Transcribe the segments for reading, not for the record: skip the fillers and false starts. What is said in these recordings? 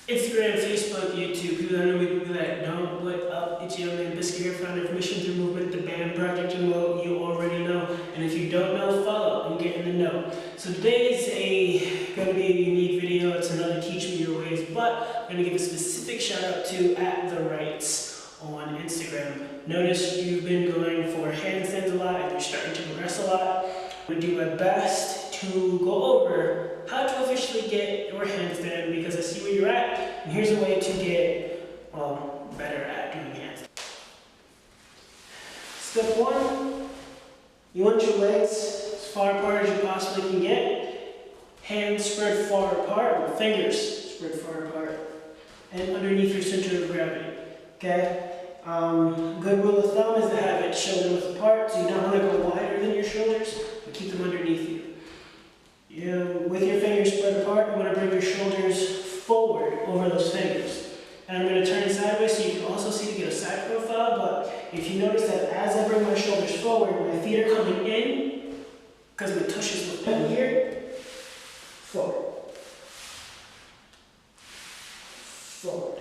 Instagram, Facebook, YouTube, people that know me, people that don't. What up? It's your man Biscuit here, founder of Mission Through Movement, the band project you already know. And if you don't know, follow and get in the know. So today is going to be a unique video. It's another Teach Me Your Ways, but I'm going to give a specific shout out to @TheRights on Instagram. Notice you've been going for handstands a lot and you're starting to progress a lot. I'm going to do my best to go over how to officially get your handstand, because I see where you're at, and here's a way to get better at doing handstand. Step one, you want your legs as far apart as you possibly can get. Hands spread far apart, or fingers spread far apart, and underneath your center of gravity. Okay? Good rule of thumb is to have it shoulder width apart, so you don't want to go wider than your shoulders, but keep them underneath you. With your fingers spread apart, you want to bring your shoulders forward over those fingers. And I'm going to turn it sideways so you can also see to get a side profile, but if you notice that as I bring my shoulders forward, my feet are coming in, because my tushes look down here, forward. Forward.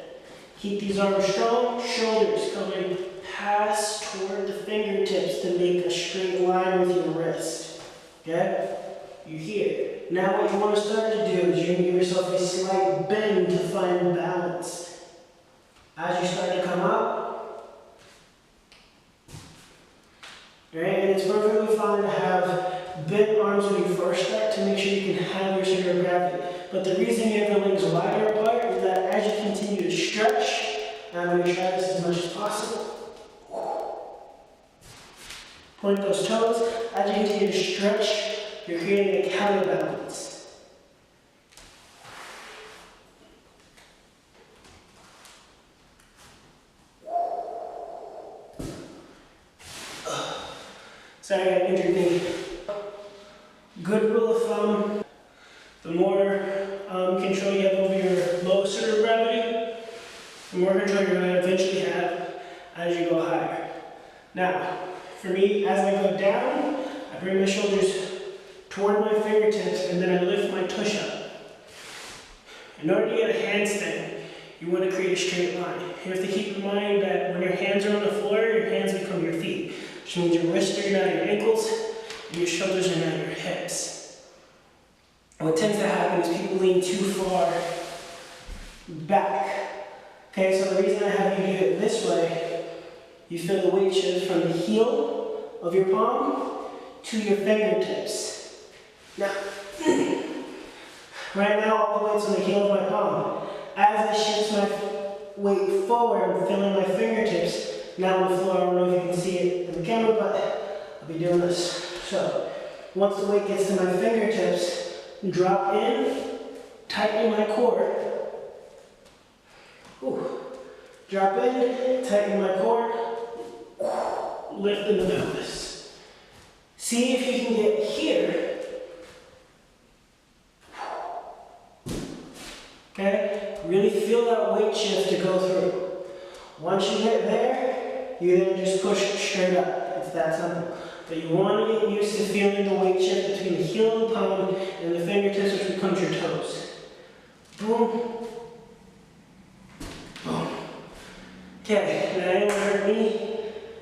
Keep these arms strong, shoulders coming past toward the fingertips to make a straight line with your wrist. Okay? You're here. Now what you want to start to do is you're going to give yourself a slight bend to find balance. As you start to come up, right? And it's perfectly fine to have bent arms when you first start to make sure you can have your center of gravity. But the reason you have the legs wider apart is that as you continue to stretch, and I'm going to try this as much as possible. Point those toes. As you continue to stretch, you're creating a counterbalance. Sorry, I got an injured knee. Good rule of thumb, the more control you have over your low center of gravity, the more control you're going to eventually have as you go higher. Now, for me, as I go down, I bring my shoulders toward my fingertips, and then I lift my tush up. In order to get a handstand, you want to create a straight line. You have to keep in mind that when your hands are on the floor, your hands become your feet, which means your wrists are now your ankles, and your shoulders are now your hips. And what tends to happen is people lean too far back. Okay, so the reason I have you do it this way, you feel the weight shift from the heel of your palm to your fingertips. Now, right now all the weight's on the heel of my palm. As I shift my weight forward, I'm feeling my fingertips now on the floor. I don't know if you can see it in the camera, but I'll be doing this. So, once the weight gets to my fingertips, drop in, tighten my core. Ooh. Drop in, tighten my core, lift in the pelvis. See if you can get here. Okay? Really feel that weight shift to go through. Once you get there, you then just push straight up. It's that simple. But you want to get used to feeling the weight shift between the heel of the palm and the fingertips, which becomes your toes. Boom. Boom. Okay, now I don't want to hurt me,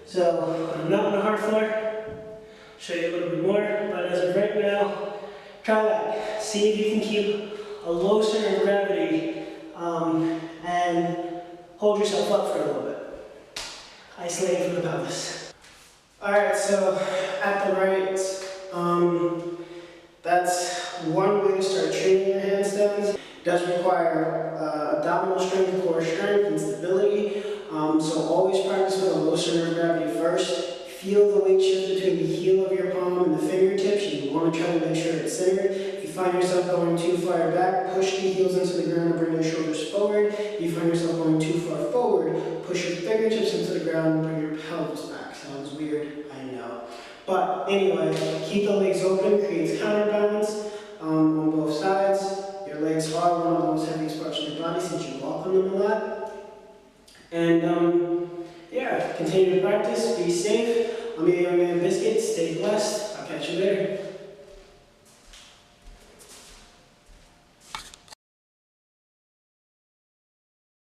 so I'm not on the hard floor. Show you a little bit more, but as of right now, try that. See if you can keep a low center of gravity, and hold yourself up for a little bit. Isolate from the pelvis. Alright, so @TheRights, that's one way to start training your handstands. It does require abdominal strength, core strength, and stability. So always practice with a low center of gravity first. Feel the weight shift between the heel of your palm and the fingertips. You want to try to make sure it's centered. If you find yourself going too far back, push the heels into the ground and bring your shoulders forward. If you find yourself going too far forward, push your fingertips into the ground and bring your pelvis back. Sounds weird, I know. But anyway, keep the legs open, creates counterbalance on both sides. Your legs are one of the most heaviest parts of your body since you walk on them a lot. And yeah, continue to practice, be safe. I'm your young man Biscuit, stay blessed. I'll catch you later.